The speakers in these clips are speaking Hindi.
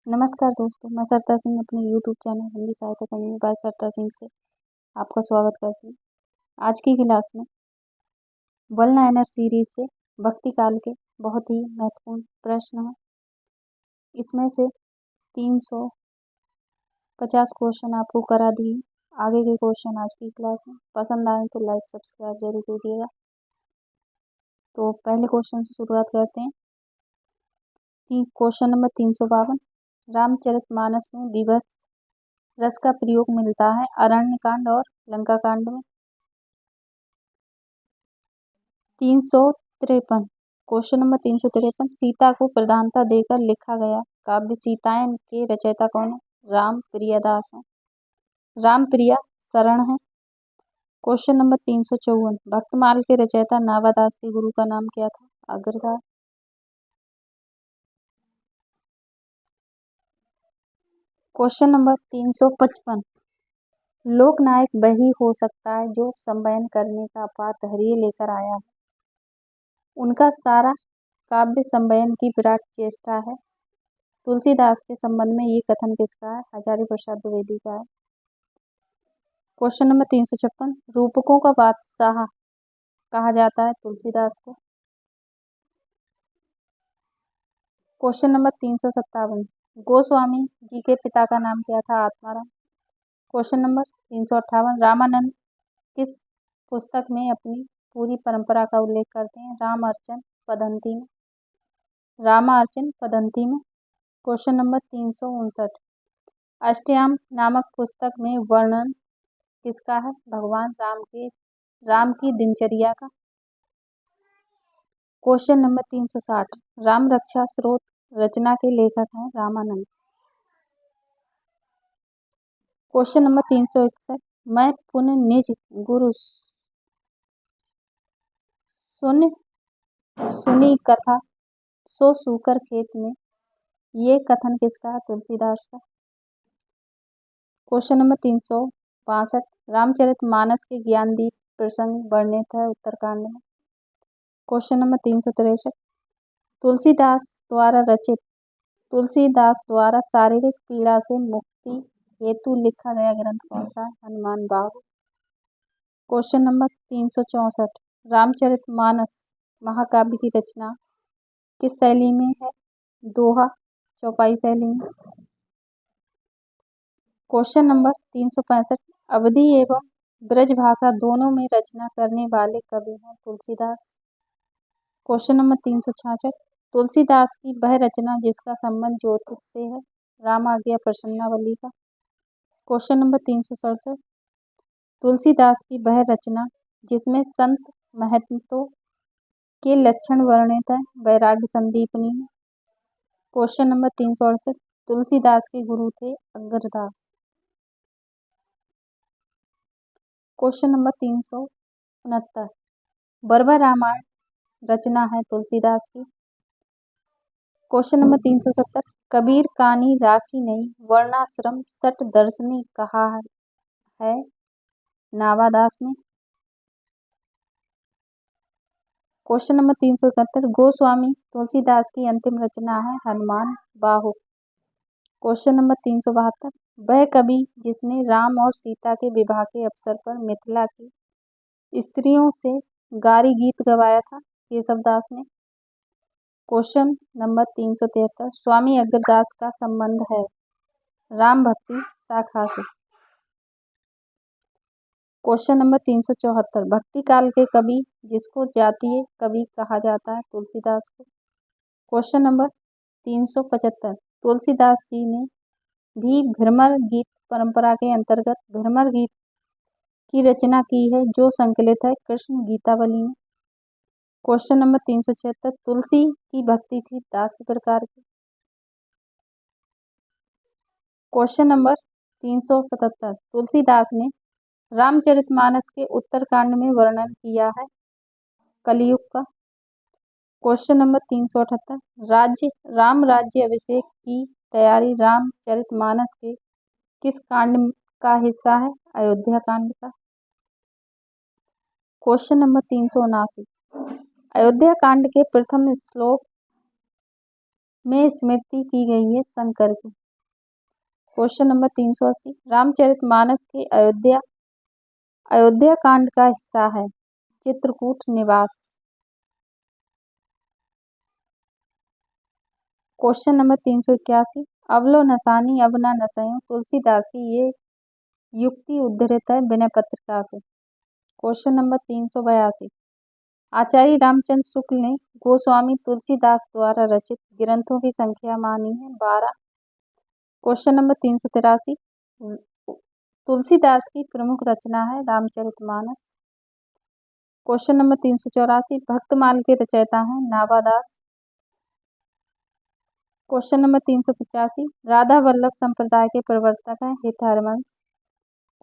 नमस्कार दोस्तों, मैं सरता सिंह अपने यूट्यूब चैनल हिंदी सहायता कम्युनिटी बाय सरता सिंह से आपका स्वागत करती हूँ। आज की क्लास में वन लाइनर सीरीज से भक्ति काल के बहुत ही महत्वपूर्ण प्रश्न हैं। इसमें से 350 क्वेश्चन आपको करा दिए। आगे के क्वेश्चन आज की क्लास में पसंद आए तो लाइक सब्सक्राइब जरूर कीजिएगा। तो पहले क्वेश्चन से शुरुआत करते हैं। क्वेश्चन नंबर 352, रामचरितमानस में विभत्स रस का प्रयोग मिलता है अरण्य कांड और लंका कांड में। 353, क्वेश्चन नंबर 353, सीता को प्रधानता देकर लिखा गया काव्य सीतायन के रचयिता कौन है? राम प्रियदास है। राम प्रिया शरण है। क्वेश्चन नंबर 354, भक्तमाल के रचयिता नावादास के गुरु का नाम क्या था? अग्रदास। क्वेश्चन नंबर 355, लोकनायक वही हो सकता है जो संवयन करने का अपार धैर्य लेकर आया है। उनका सारा काव्य संवयन की विराट चेष्टा है। तुलसीदास के संबंध में ये कथन किसका है? हजारी प्रसाद द्विवेदी का है। क्वेश्चन नंबर 356, रूपकों का बादशाह कहा जाता है तुलसीदास को। क्वेश्चन नंबर 357, गोस्वामी जी के पिता का नाम क्या था? आत्माराम। क्वेश्चन नंबर 358, रामानंद किस पुस्तक में अपनी पूरी परंपरा का उल्लेख करते हैं? रामार्चन पदंती में। रामार्चन पदंती में। क्वेश्चन नंबर 359, अष्टयाम नामक पुस्तक में वर्णन किसका है? भगवान राम की दिनचर्या का। क्वेश्चन नंबर 360, राम रक्षा स्रोत रचना के लेखक हैं रामानंद। क्वेश्चन नंबर 361, मैं पुन निज गुरु सुनी कथा सो सूकर खेत में, ये कथन किसका है? तुलसीदास का। क्वेश्चन नंबर 362, रामचरितमानस के ज्ञानदीप प्रसंग वर्णित है उत्तरकांड में। क्वेश्चन नंबर 363, तुलसीदास द्वारा शारीरिक पीड़ा से मुक्ति हेतु लिखा गया ग्रंथ कौन सा है? हनुमान बाहु। क्वेश्चन नंबर 364, रामचरितमानस महाकाव्य की रचना किस शैली में है? दोहा चौपाई शैली में। क्वेश्चन नंबर 365, अवधी एवं ब्रज भाषा दोनों में रचना करने वाले कवि हैं तुलसीदास। क्वेश्चन नंबर 366, तुलसीदास की वह रचना जिसका संबंध ज्योतिष से है? रामाज्ञा प्रसन्नावली का। क्वेश्चन नंबर 367, तुलसीदास की वह रचना जिसमें संत महंतों के लक्षण वर्णित है? वैराग्य संदीपनी में। क्वेश्चन नंबर 368, तुलसीदास के गुरु थे अग्रदास। क्वेश्चन नंबर 369, बर्बर रामायण रचना है तुलसीदास की। क्वेश्चन नंबर 370, कबीर कानी राखी नहीं वर्णाश्रम सट दर्शनी कहा है नावादास ने। क्वेश्चन नंबर 371, गोस्वामी तुलसीदास की अंतिम रचना है हनुमान बाहु। क्वेश्चन नंबर 372, वह कवि जिसने राम और सीता के विवाह के अवसर पर मिथिला की स्त्रियों से गारी गीत गवाया था? केशवदास ने। क्वेश्चन नंबर 373, स्वामी अग्रदास का संबंध है राम भक्ति शाखा से। क्वेश्चन नंबर 374, भक्ति काल के कवि जिसको जातीय कवि कहा जाता है? तुलसीदास को। क्वेश्चन नंबर 375, तुलसीदास जी ने भी भ्रमर गीत परंपरा के अंतर्गत भ्रमर गीत की रचना की है जो संकलित है कृष्ण गीतावली में। क्वेश्चन नंबर 376, तुलसी की भक्ति थी दास्य प्रकार की। क्वेश्चन नंबर 377, तुलसीदास ने रामचरितमानस के उत्तरकांड में वर्णन किया है कलयुग का। क्वेश्चन नंबर 378, राम राज्य अभिषेक की तैयारी रामचरितमानस के किस कांड का हिस्सा है? अयोध्या कांड का। क्वेश्चन नंबर 379, अयोध्या कांड के प्रथम श्लोक में स्मृति की गई है शंकर की। क्वेश्चन नंबर 380, रामचरितमानस के अयोध्या कांड का हिस्सा है। चित्रकूट निवास। क्वेश्चन नंबर 381, अवलो नसानी अब न नसयूं तुलसीदास की ये युक्ति उद्धृत है विनय पत्रिका से। क्वेश्चन नंबर 382, आचार्य रामचंद्र शुक्ल ने गोस्वामी तुलसीदास द्वारा रचित ग्रंथों की संख्या मानी है 12। क्वेश्चन नंबर 383, तुलसीदास की प्रमुख रचना है रामचरितमानस। क्वेश्चन नंबर 384, भक्तमाल के रचयिता हैं नाभादास। क्वेश्चन नंबर 385, राधा वल्लभ संप्रदाय के प्रवर्तक हैं हितहरवंश।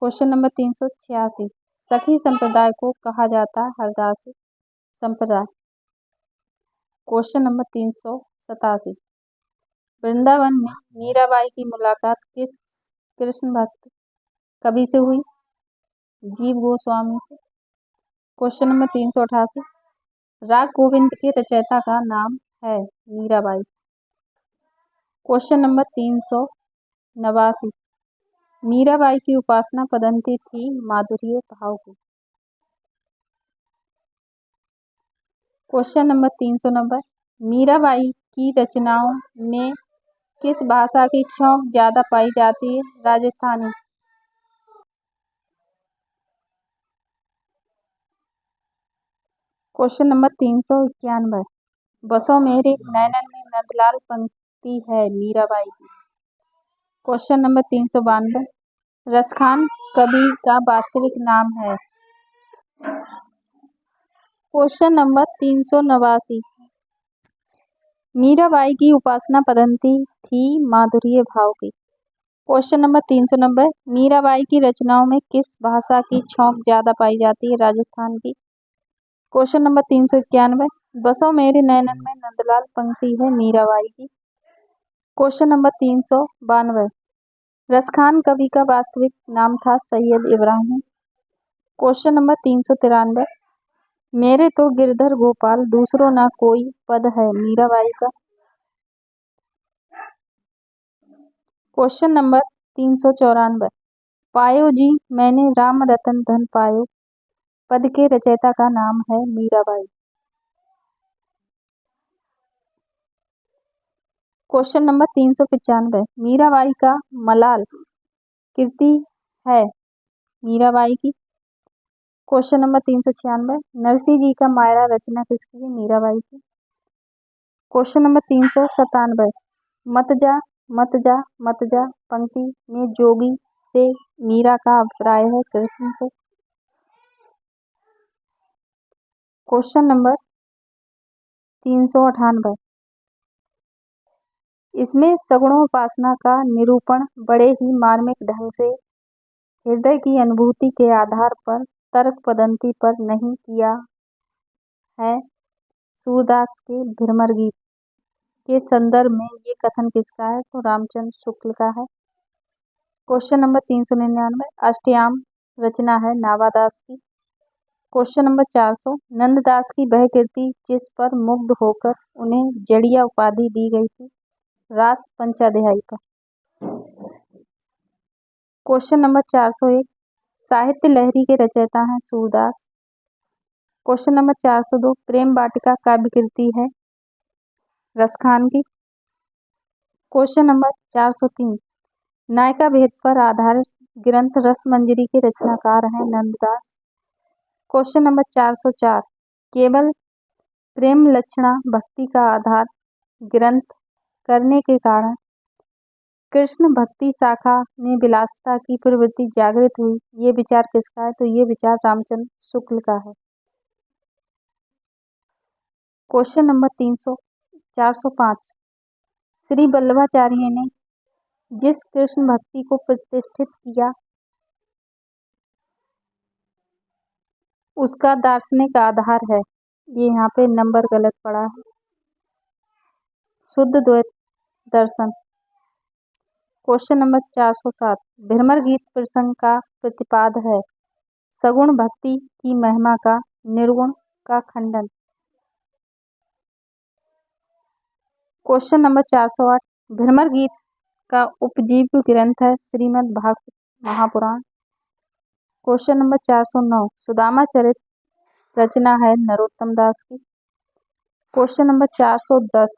क्वेश्चन नंबर 386, सखी संप्रदाय को कहा जाता है हरदासी संप्रदाय। क्वेश्चन नंबर 387, वृंदावन में मीराबाई की मुलाकात किस कृष्ण भक्त कवि से हुई? जीव गोस्वामी से। क्वेश्चन नंबर 388, राग गोविंद के रचयिता का नाम है मीराबाई। क्वेश्चन नंबर 389, मीराबाई की उपासना पद्धति थी माधुर्य भाव की। क्वेश्चन नंबर 390, मीराबाई की रचनाओं में किस भाषा की छौंक ज्यादा पाई जाती है? राजस्थानी। क्वेश्चन नंबर 391, बसो मेरे नैनन में नंदलाल पंक्ति है मीराबाई की। क्वेश्चन नंबर 392, रसखान कवि का वास्तविक नाम है? क्वेश्चन नंबर 389, मीराबाई की उपासना पद्धति थी माधुर्य भाव की। क्वेश्चन नंबर 390, मीराबाई की रचनाओं में किस भाषा की छौंक ज्यादा पाई जाती है? राजस्थान की। क्वेश्चन नंबर 391, बसो मेरे नैनन में नंदलाल पंक्ति है मीराबाई की। क्वेश्चन नंबर 392, रसखान कवि का वास्तविक नाम था सैयद इब्राहिम। क्वेश्चन नंबर 393, मेरे तो गिरधर गोपाल दूसरो ना कोई पद है मीराबाई का। क्वेश्चन नंबर 394, पायो जी मैंने राम रतन धन पायो पद के रचयिता का नाम है मीराबाई। क्वेश्चन नंबर 395, मीराबाई का मलाल कृति है मीराबाई की। क्वेश्चन नंबर 396, नरसिंह जी का मायरा रचना किसकी है? मीराबाई की। क्वेश्चन नंबर 397, मत जा मत जा मत जा पंक्ति में जोगी से मीरा का अभिप्राय है कृष्ण से। क्वेश्चन नंबर 398, इसमें सगुणोपासना का निरूपण बड़े ही मार्मिक ढंग से हृदय की अनुभूति के आधार पर तर्क पद्धति पर नहीं किया है। सूरदास के भ्रमर गीत के संदर्भ में ये कथन किसका है? तो रामचंद्र शुक्ल का है। क्वेश्चन नंबर 399, अष्टयाम रचना है नाभादास की। क्वेश्चन नंबर 400, नंददास की वह कृति जिस पर मुग्ध होकर उन्हें जड़िया उपाधि दी गई थी? रास पंचाध्यायी पर। क्वेश्चन नंबर 401, साहित्य लहरी के रचयिता हैं सूरदास। क्वेश्चन नंबर 402, प्रेम वाटिका काव्य कृति है रसखान की। क्वेश्चन नंबर 403, नायिका भेद पर आधारित ग्रंथ रसमंजरी के रचनाकार हैं नंददास। क्वेश्चन नंबर 404, केवल प्रेम लक्षणा भक्ति का आधार ग्रंथ करने के कारण कृष्ण भक्ति शाखा में विलासता की प्रवृत्ति जागृत हुई, ये विचार किसका है? तो ये विचार रामचंद्र शुक्ल का है। क्वेश्चन नंबर 405, श्री वल्लभाचार्य ने जिस कृष्ण भक्ति को प्रतिष्ठित किया उसका दार्शनिक आधार है? ये यहाँ पे नंबर गलत पड़ा है। शुद्ध द्वैत दर्शन। क्वेश्चन नंबर 407, भ्रमर गीत प्रसंग का प्रतिपाद है सगुण भक्ति की महिमा का निर्गुण का खंडन। क्वेश्चन नंबर 408 भ्रमर गीत का उपजीव्य ग्रंथ है श्रीमद् भागवत महापुराण। क्वेश्चन नंबर 409 सुदामा चरित रचना है नरोत्तम दास की। क्वेश्चन नंबर 410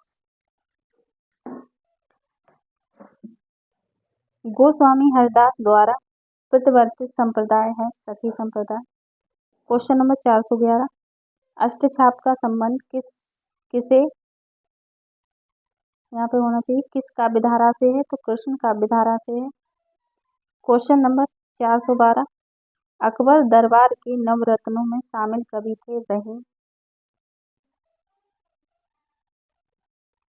गोस्वामी हरिदास द्वारा प्रतिवर्तित संप्रदाय है सखी संप्रदाय। क्वेश्चन नंबर 411 अष्टछाप का संबंध किसे यहाँ पे होना चाहिए, किस काव्यधारा से है, तो कृष्ण काव्यधारा से है। क्वेश्चन नंबर 412 अकबर दरबार के नवरत्नों में शामिल कवि थे रहीम।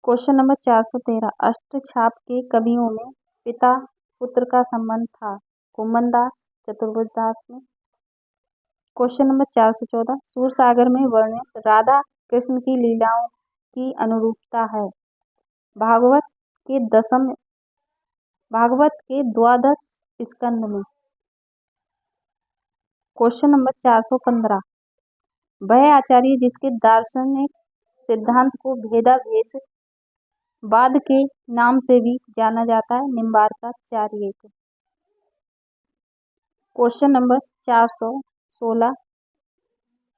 क्वेश्चन नंबर 413 अष्टछाप के कवियों में पिता पुत्र का संबंध था कुम्मन दास चतुर्भुज दास में। क्वेश्चन नंबर 414 सूरसागर में वर्णित राधा कृष्ण की लीलाओं की अनुरूपता है भागवत के द्वादश स्कंद में। क्वेश्चन नंबर 415 वह आचार्य जिसके दार्शनिक सिद्धांत को भेदाभेदवाद के नाम से भी जाना जाता है निम्बार्काचार्य। क्वेश्चन नंबर 416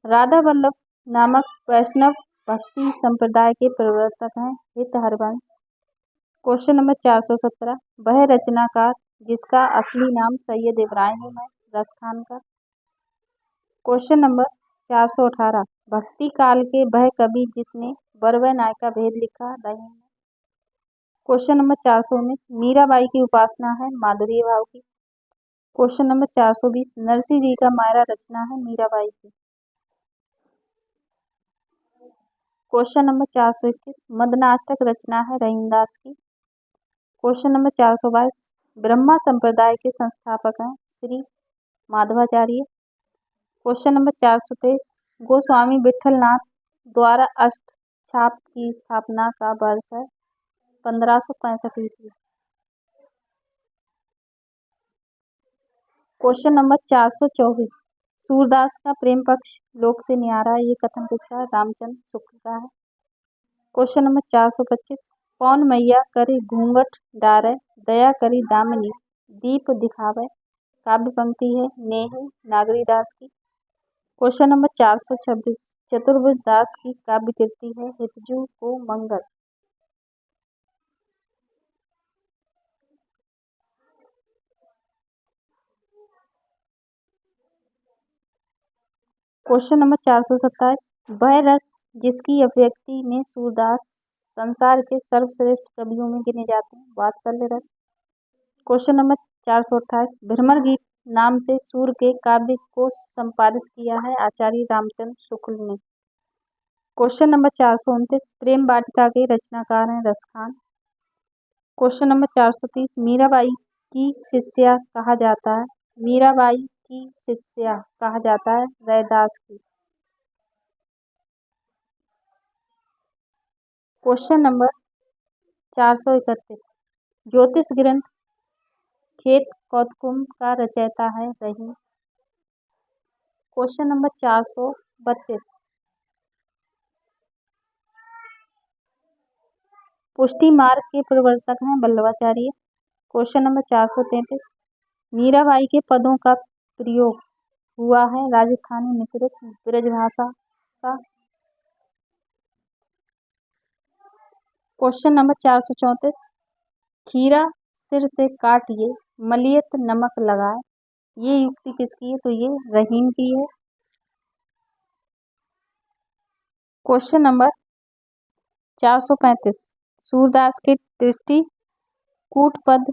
राधा वल्लभ नामक वैष्णव भक्ति संप्रदाय के प्रवर्तक हैं हित हरवंश। क्वेश्चन नंबर 417 वह रचनाकार जिसका असली नाम सैयद इब्राहिम है रसखान का। क्वेश्चन नंबर 418 भक्ति काल के वह कवि जिसने वर व नायिका भेद लिखा रहीम। क्वेश्चन नंबर 419 मीराबाई की उपासना है माधुर्य भाव की। क्वेश्चन नंबर 420 नरसिंह जी का मायरा रचना है मीराबाई की। क्वेश्चन नंबर 421 मदनाष्टक रचना है रहीमदास की। क्वेश्चन नंबर 422 ब्रह्मा संप्रदाय के संस्थापक हैं श्री माधवाचार्य। क्वेश्चन नंबर 423 गोस्वामी विठलनाथ द्वारा अष्टछाप की स्थापना का वर्ष है 1565 ईस्वी। क्वेश्चन नंबर 424 सूरदास का प्रेम पक्ष लोक से न्यारा ये कथन किसका है रामचंद्र शुक्ल का है। क्वेश्चन नंबर 425 पौन मैया करी घूंघट डारे दया करी दामिनी दीप दिखावे काव्य पंक्ति है नेही नागरीदास की। क्वेश्चन नंबर 426 चतुर्भुज दास की काव्य कृति है हितजू को मंगल। क्वेश्चन नंबर 427 वह रस जिसकी अभिव्यक्ति में सूरदास संसार के सर्वश्रेष्ठ कवियों में गिने जाते हैं वात्सल्य रस। क्वेश्चन नंबर 428 भ्रमर गीत नाम से सूर के काव्य को संपादित किया है आचार्य रामचंद्र शुक्ल ने। क्वेश्चन नंबर 429 प्रेम वाटिका के रचनाकार हैं रसखान। क्वेश्चन नंबर 430 मीराबाई की शिष्या कहा जाता है मीराबाई की शिष्या कहा जाता है रैदास की। क्वेश्चन नंबर 431 ज्योतिष ग्रंथ खेत कौतुकुम्भ का रचयिता है रहीम। क्वेश्चन नंबर 432 पुष्टि मार्ग के प्रवर्तक हैं वल्लभाचार्य। क्वेश्चन नंबर 433 मीराबाई के पदों का प्रयोग हुआ है राजस्थानी मिश्रित ब्रजभाषा का। क्वेश्चन नंबर 434 खीरा सिर से काटिए मलियत नमक लगाए ये युक्ति किसकी है तो ये रहीम की है। क्वेश्चन नंबर 435 सूरदास के दृष्टि कूट पद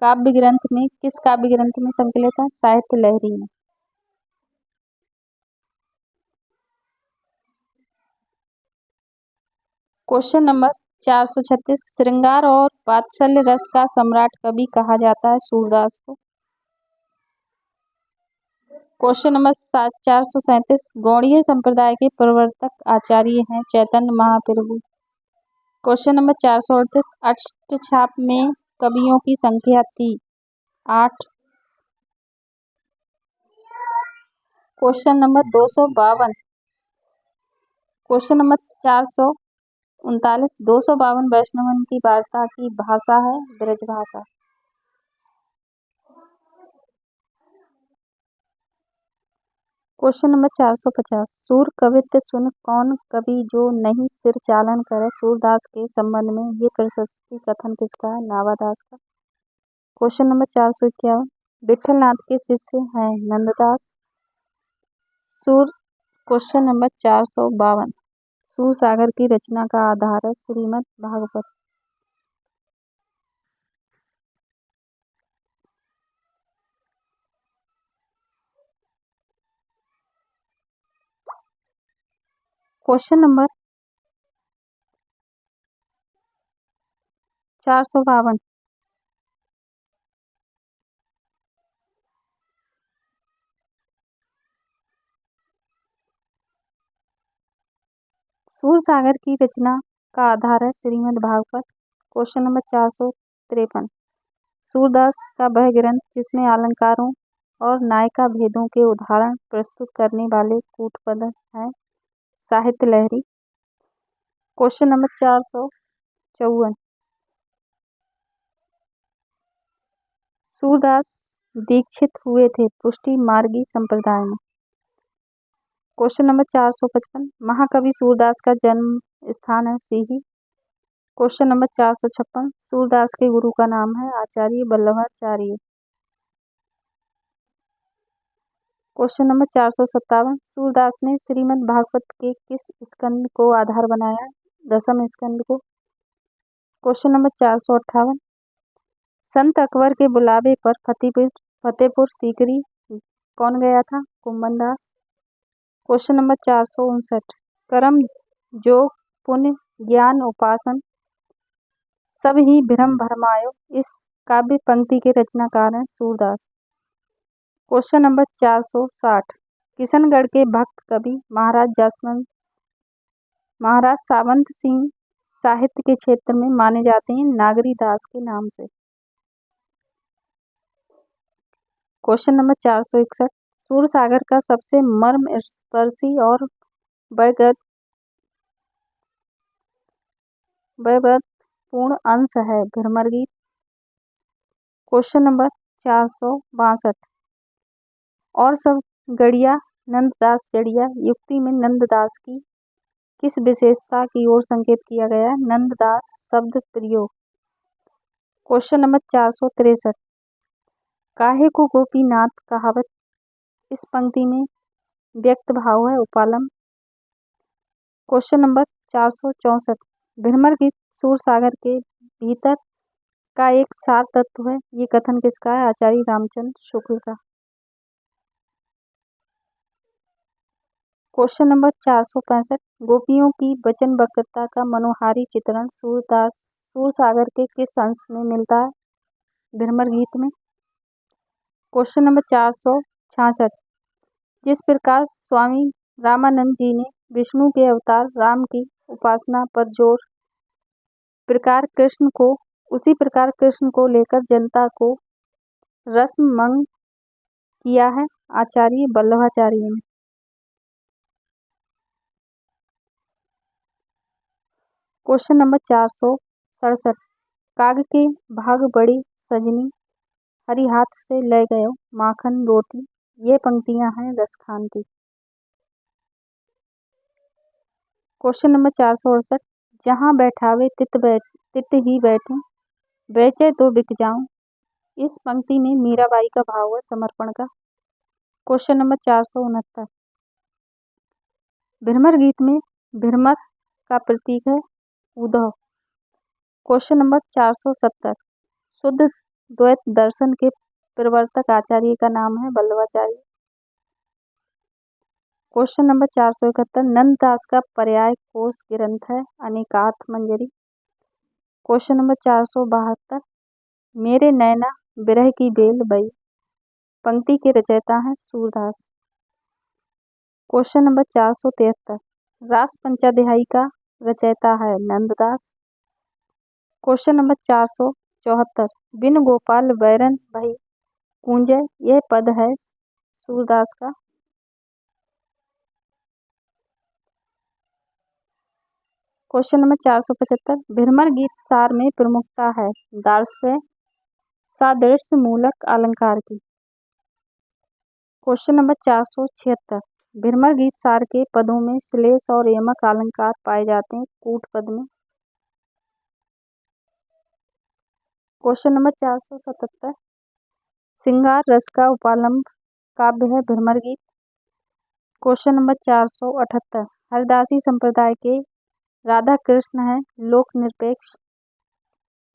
काव्य ग्रंथ में किस काव्य ग्रंथ में संकलित है साहित्य लहरी में। क्वेश्चन नंबर 436 श्रृंगार और वात्सल्य रस का सम्राट कवि कहा जाता है सूरदास को। क्वेश्चन नंबर 437 गौड़ीय संप्रदाय के प्रवर्तक आचार्य हैं चैतन्य महाप्रभु। क्वेश्चन नंबर 438 अष्टछाप में कवियों की संख्या थी 8। Question number 252 question number 400 39 252 Vaishnavan की वार्ता की भाषा है ब्रज भाषा। क्वेश्चन नंबर 450 सूर कवित्त सुन कौन कवि जो नहीं सिर चालन करे सूरदास के संबंध में ये प्रशस्ति कथन किसका है? नावादास का। क्वेश्चन नंबर 451 विठल नाथ के शिष्य हैं नंददास। सूर क्वेश्चन नंबर 452 सूर सागर की रचना का आधार है श्रीमद् भागवत। क्वेश्चन नंबर 452 सूर सागर की रचना का आधार है श्रीमद् भागवत। क्वेश्चन नंबर 453 सूरदास का वह ग्रंथ जिसमें अलंकारों और नायिका भेदों के उदाहरण प्रस्तुत करने वाले कूटपद हैं साहित्य लहरी। क्वेश्चन नंबर 454 सूरदास दीक्षित हुए थे पुष्टि मार्गी संप्रदाय में। क्वेश्चन नंबर 455 महाकवि सूरदास का जन्म स्थान है सीही। क्वेश्चन नंबर 456 सूरदास के गुरु का नाम है आचार्य वल्लभाचार्य। क्वेश्चन नंबर 457 सूरदास ने श्रीमद् भागवत के किस स्कंद को आधार बनाया? दसम स्कंद को। क्वेश्चन नंबर 458 संत अकबर के बुलावे पर फतेहपुर सीकरी कौन गया था? कुंभनदास। क्वेश्चन नंबर 459 कर्म योग पुण्य ज्ञान उपासन सब ही भ्रम भरमायो इस काव्य पंक्ति के रचनाकार हैं सूरदास। क्वेश्चन नंबर 460 किशनगढ़ के भक्त कवि महाराज सावंत सिंह साहित्य के क्षेत्र में माने जाते हैं नागरी दास के नाम से। क्वेश्चन नंबर 461 सूर सागर का सबसे मर्म स्पर्शी और वैगतपूर्ण अंश है भ्रमर गीत। क्वेश्चन नंबर 462 और सब गड़िया नंददास जड़िया युक्ति में नंददास की किस विशेषता की ओर संकेत किया गया है? नंददास शब्द प्रयोग। क्वेश्चन नंबर 463 काहे को गोपीनाथ कहावत इस पंक्ति में व्यक्त भाव है उपालम। क्वेश्चन नंबर 464 भ्रमर गीत सूर सागर के भीतर का एक सार तत्व है ये कथन किसका है? आचार्य रामचंद्र शुक्ल का। क्वेश्चन नंबर 465 गोपियों की वचन वक्रता का मनोहारी चित्रण सूर सागर के किस अंश में मिलता है? भ्रमर गीत में। क्वेश्चन नंबर 466 जिस प्रकार स्वामी रामानंद जी ने विष्णु के अवतार राम की उपासना पर जोर उसी प्रकार कृष्ण को लेकर जनता को रसमंग किया है आचार्य वल्लभाचार्य ने। क्वेश्चन नंबर 467 काग के भाग बड़ी सजनी हरि हाथ से ले गयो माखन रोटी ये पंक्तियां हैं रसखान की। क्वेश्चन नंबर 468 जहां बैठावे तित ही बैठूं बेचे तो बिक जाऊं इस पंक्ति में मीराबाई का भाव है समर्पण का। क्वेश्चन नंबर 469 भ्रमर गीत में भ्रमर का प्रतीक है उद्धव। क्वेश्चन नंबर 470 शुद्ध द्वैत दर्शन के प्रवर्तक आचार्य का नाम है वल्लभाचार्य। क्वेश्चन नंबर 471 नंददास का पर्याय कोश ग्रंथ है अनेकार्थ मंजरी। क्वेश्चन नंबर 472 मेरे नैना विरह की बेल बई पंक्ति के रचयिता हैं सूरदास। क्वेश्चन नंबर 473 रास पंचाध्यायी का रचयिता है नंददास। क्वेश्चन नंबर 474 बिन गोपाल बैरन भई कुंजय यह पद है सूरदास का। क्वेश्चन नंबर 475, भ्रमर गीत सार में प्रमुखता है दार्शय सादृश्य मूलक अलंकार की। क्वेश्चन नंबर 476, भ्रमर गीत सार के पदों में श्लेष और यमक अलंकार पाए जाते हैं कूट पद में। क्वेश्चन नंबर 477, श्रृंगार रस का उपालंब काव्य है भ्रमर गीत। क्वेश्चन नंबर 478, हरदासी संप्रदाय के राधा कृष्ण है लोक निरपेक्ष।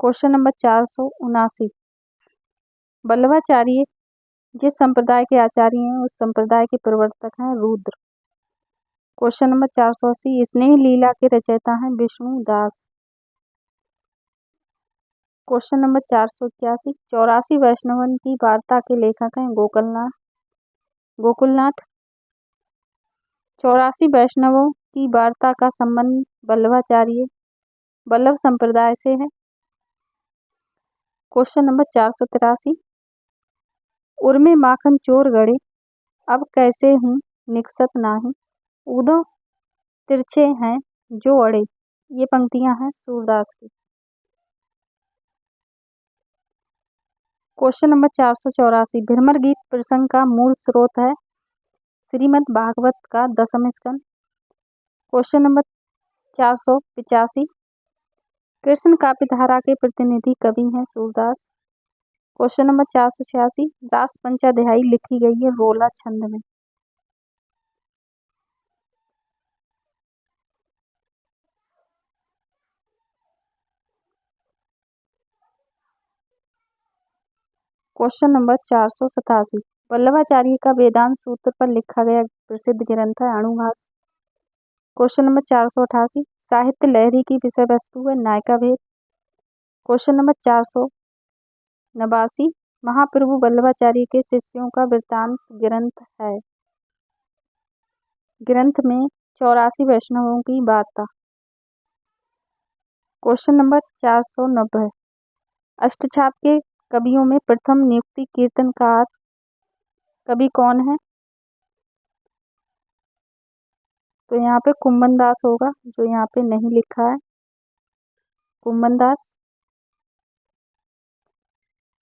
क्वेश्चन नंबर 479, वल्लभाचार्य जिस संप्रदाय के आचार्य हैं उस संप्रदाय के प्रवर्तक हैं रुद्र। क्वेश्चन नंबर 480, स्नेह लीला के रचयिता हैं विष्णु दास। क्वेश्चन नंबर 481, 84 वैष्णवन की वार्ता के लेखक हैं गोकुलनाथ। 84 वैष्णवों की वार्ता का संबंध वल्लभ संप्रदाय से है। क्वेश्चन नंबर 483, उर्मे माखन चोर गड़े अब कैसे हूँ निकसत नाही उदो तिरछे हैं जो अड़े। ये पंक्तियां हैं सूरदास की। क्वेश्चन नंबर 484, भ्रमर गीत प्रसंग का मूल स्रोत है श्रीमद् भागवत का 10वें स्कंद। क्वेश्चन नंबर 485, कृष्ण काव्यधारा के प्रतिनिधि कवि हैं सूरदास। क्वेश्चन नंबर 486, रास पंचाध्यायी लिखी गई है रोला छंद में। क्वेश्चन नंबर 487, वल्लभाचार्य का वेदांत सूत्र पर लिखा गया प्रसिद्ध ग्रंथ है अणुभाष। क्वेश्चन नंबर 488, साहित्य लहरी की विषय वस्तु है नायिका भेद। क्वेश्चन नंबर 489, महाप्रभु वल्लभाचार्य के शिष्यों का वृत्तांत ग्रंथ है। ग्रंथ में 84 वैष्णवों की वार्ता। क्वेश्चन नंबर 490, अष्टछाप के कवियों में प्रथम नियुक्ति कीर्तनकार कवि कौन है? तो यहाँ पे कुम्भन दास होगा, जो यहाँ पे नहीं लिखा है कुम्भन दास।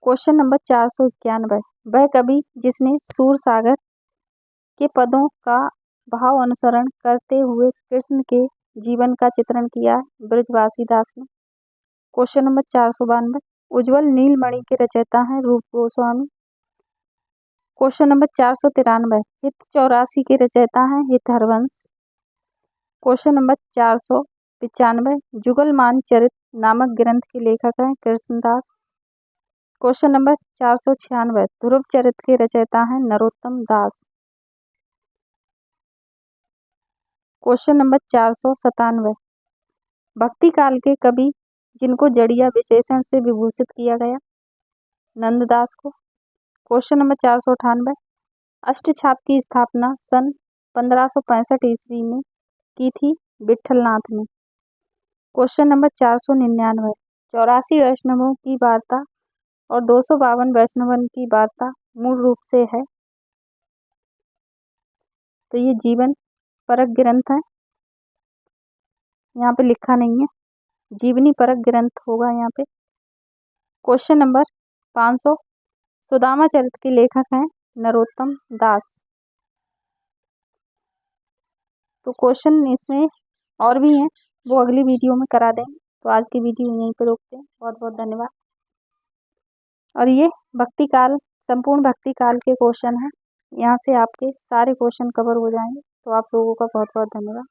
क्वेश्चन नंबर 491, वह कवि जिसने सूर सागर के पदों का भाव अनुसरण करते हुए कृष्ण के जीवन का चित्रण किया है ब्रजवासी दास ने। क्वेश्चन नंबर 492, उज्ज्वल नीलमणि के रचयिता हैं रूप गोस्वामी। क्वेश्चन नंबर 493, हित 84 के रचयिता हैं हित हरवंश। क्वेश्चन नंबर 495, जुगलमान चरित नामक ग्रंथ के लेखक हैं कृष्णदास। क्वेश्चन नंबर 496, ध्रुव चरित के रचयिता हैं नरोत्तम दास। क्वेश्चन नंबर 497, भक्ति काल के कवि जिनको जड़िया विशेषण से विभूषित किया गया नंददास को। क्वेश्चन नंबर 498, अष्टछाप की स्थापना सन 1565 ईस्वी में की थी विठलनाथ ने। क्वेश्चन नंबर 499, 84 वैष्णवों की वार्ता और 252 वैष्णवन की वार्ता मूल रूप से है। तो ये जीवन परक ग्रंथ है, यहाँ पे लिखा नहीं है, जीवनी परक ग्रंथ होगा यहाँ पे। क्वेश्चन नंबर 500, सुदामा चरित के लेखक हैं नरोत्तम दास। तो क्वेश्चन इसमें और भी हैं, वो अगली वीडियो में करा देंगे। तो आज की वीडियो यहीं पर रोकते हैं। बहुत बहुत धन्यवाद। और ये भक्ति काल, संपूर्ण भक्ति काल के क्वेश्चन हैं, यहाँ से आपके सारे क्वेश्चन कवर हो जाएंगे। तो आप लोगों का बहुत बहुत धन्यवाद।